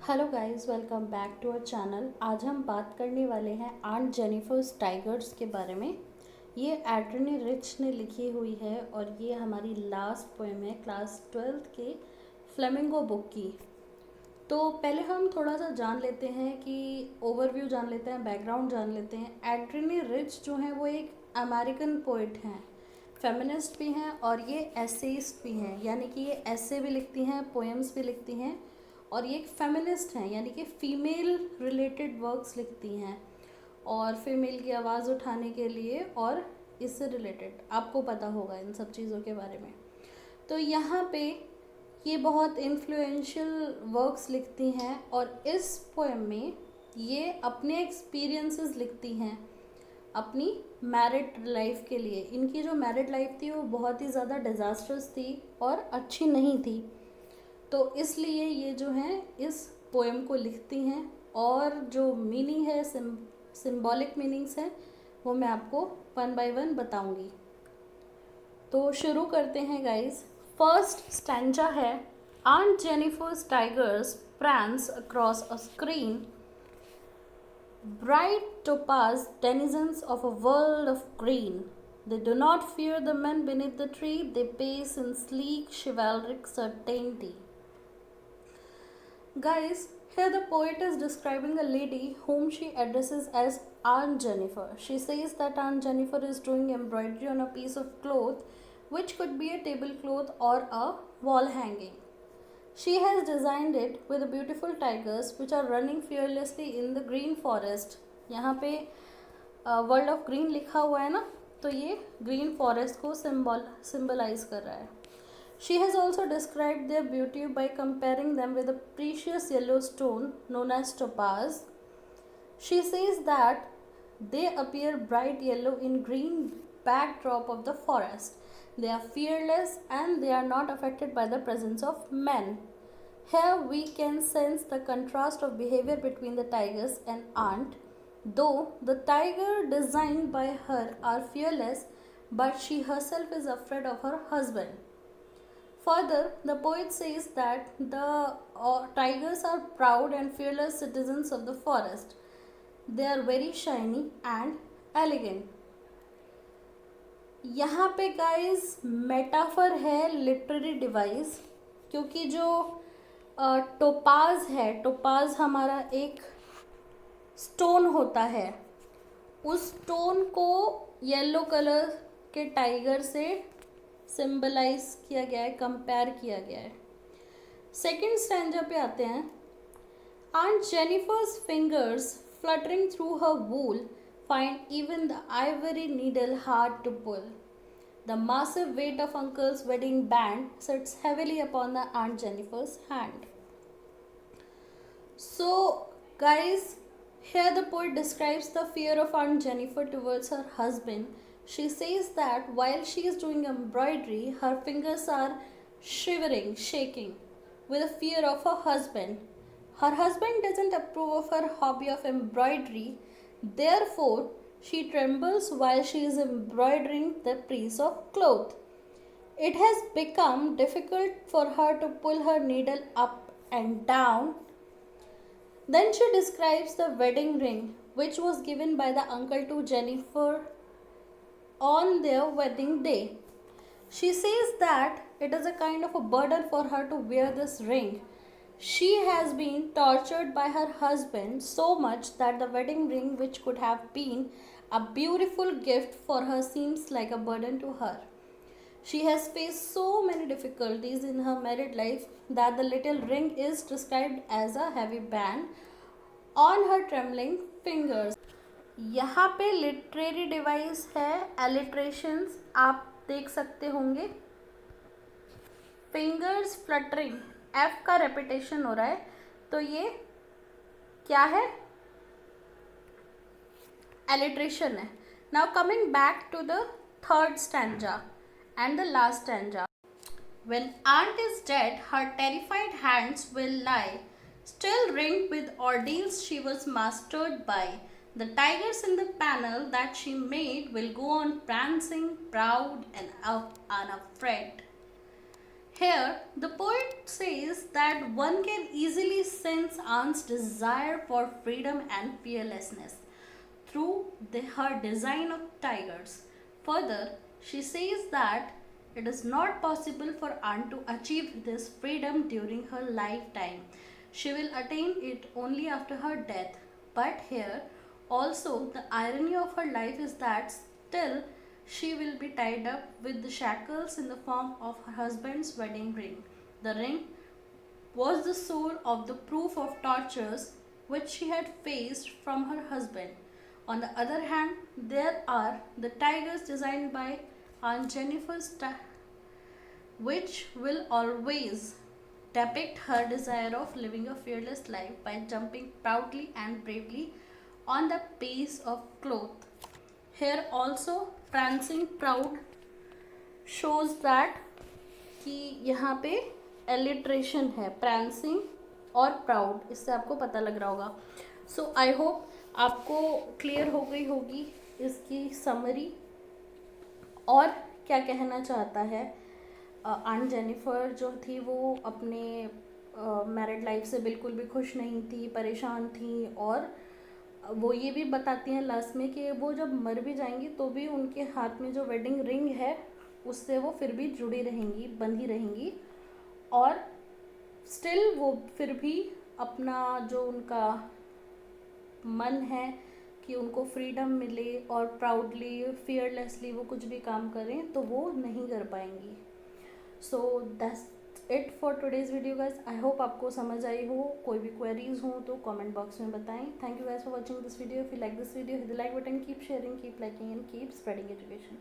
Hello guys, welcome back to our channel. आज हम बात करने वाले हैं आंट जेनिफर्स टाइगर्स के बारे में। ये एड्रनी रिच ने लिखी हुई है और ये हमारी लास्ट पोएम है क्लास 12th के फ्लेमिंगो बुक की। तो पहले हम थोड़ा सा जान लेते हैं कि ओवरव्यू जान लेते हैं, बैकग्राउंड जान लेते हैं। एड्रनी रिच जो हैं वो एक अमेरिकन पोइट हैं, फेमिनिस्ट भी हैं और ये एसेइस्ट भी हैं, यानी कि ये ऐसे भी लिखती हैं, पोएम्स भी लिखती हैं। और ये एक फेमिनिस्ट हैं, यानी कि फ़ीमेल रिलेटेड वर्क्स लिखती हैं और फीमेल की आवाज़ उठाने के लिए और इससे रिलेटेड आपको पता होगा इन सब चीज़ों के बारे में। तो यहाँ पे ये बहुत इन्फ्लुएंशियल वर्क्स लिखती हैं और इस पोएम में ये अपने एक्सपीरियंसेस लिखती हैं अपनी मैरिड लाइफ के लिए। इनकी जो मैरिड लाइफ थी वो बहुत ही ज़्यादा डिज़ास्ट्रस थी और अच्छी नहीं थी, तो इसलिए ये जो हैं इस पोएम को लिखती हैं और जो मीनिंग है, सिंबॉलिक मीनिंग्स हैं, वो मैं आपको वन बाय वन बताऊंगी। तो शुरू करते हैं गाइस। फर्स्ट स्टैंजा है, aunt Jennifer's tigers prance across a screen, bright topaz denizens of a world of green. They do not fear the men beneath the tree, they pace in sleek chivalric certainty. Guys, here the poet is describing a lady whom she addresses as Aunt Jennifer. She says that Aunt Jennifer is doing embroidery on a piece of cloth, which could be a tablecloth or a wall hanging. She has designed it with beautiful tigers which are running fearlessly in the green forest. यहाँ पे world of green लिखा हुआ है ना, तो ये green forest को symbolize कर रहा है. She has also described their beauty by comparing them with a precious yellow stone known as topaz. She says that they appear bright yellow in green backdrop of the forest. They are fearless and they are not affected by the presence of men. Here we can sense the contrast of behavior between the tigers and ant. Though the tiger designed by her are fearless, but she herself is afraid of her husband. Further, the poet says that the tigers are proud and fearless citizens of the forest. They are very shiny and elegant. यहाँ पे guys metaphor है literary device, क्योंकि जो topaz है, topaz हमारा एक stone होता है, उस स्टोन को येलो कलर के टाइगर से सिंबलाइज किया गया है, कंपेयर किया गया है. सेकेंड स्टैंजा पे आते हैं. Aunt Jennifer's fingers fluttering through her wool find even the ivory needle hard to pull. The massive weight of Uncle's wedding band sits heavily upon the Aunt Jennifer's hand. So, guys, here the poet describes the fear of Aunt Jennifer towards her husband. She says that while she is doing embroidery, her fingers are shivering, shaking with the fear of her husband. Her husband doesn't approve of her hobby of embroidery, therefore, she trembles while she is embroidering the piece of cloth. It has become difficult for her to pull her needle up and down. Then she describes the wedding ring which was given by the uncle to Jennifer on their wedding day. She says that it is a kind of a burden for her to wear this ring. She has been tortured by her husband so much that the wedding ring, which could have been a beautiful gift for her, seems like a burden to her. She has faced so many difficulties in her married life that the little ring is described as a heavy band on her trembling fingers. यहाँ पे literary device है एलिट्रेशंस, आप देख सकते होंगे. Fingers fluttering, F का repetition हो रहा है, तो ये क्या है? एलिट्रेशन है. Now coming back to the third stanza and the last stanza. When aunt is dead, her terrified hands will lie, still ringed with ordeals she was mastered by. The tigers in the panel that she made will go on prancing, proud and unafraid. Here, the poet says that one can easily sense Anne's desire for freedom and fearlessness through her design of tigers. Further, she says that it is not possible for Anne to achieve this freedom during her lifetime. She will attain it only after her death. But here, also, the irony of her life is that still she will be tied up with the shackles in the form of her husband's wedding ring. The ring was the soul of the proof of tortures which she had faced from her husband. On the other hand, there are the tigers designed by Aunt Jennifer, which will always depict her desire of living a fearless life by jumping proudly and bravely on the piece of cloth. Here also, prancing proud shows that कि यहाँ पे alliteration है prancing और proud, इससे आपको पता लग रहा होगा. सो आई होप आपको क्लियर हो गई होगी इसकी समरी और क्या कहना चाहता है. आंट जेनिफर जो थी वो अपने मैरिड लाइफ से बिल्कुल भी खुश नहीं थी, परेशान थी, और वो ये भी बताती हैं लास्ट में कि वो जब मर भी जाएंगी तो भी उनके हाथ में जो वेडिंग रिंग है उससे वो फिर भी जुड़ी रहेंगी, बंधी रहेंगी, और स्टिल वो फिर भी अपना जो उनका मन है कि उनको फ्रीडम मिले और प्राउडली फियरलेसली वो कुछ भी काम करें तो वो नहीं कर पाएंगी. So that's it for today's video guys. I hope आपको समझ आई हो. कोई भी क्वेरीज हो तो कमेंट बॉक्स में बताएं. Thank you guys for watching this video. If you like this video, hit the like button, keep sharing, keep liking and keep spreading education.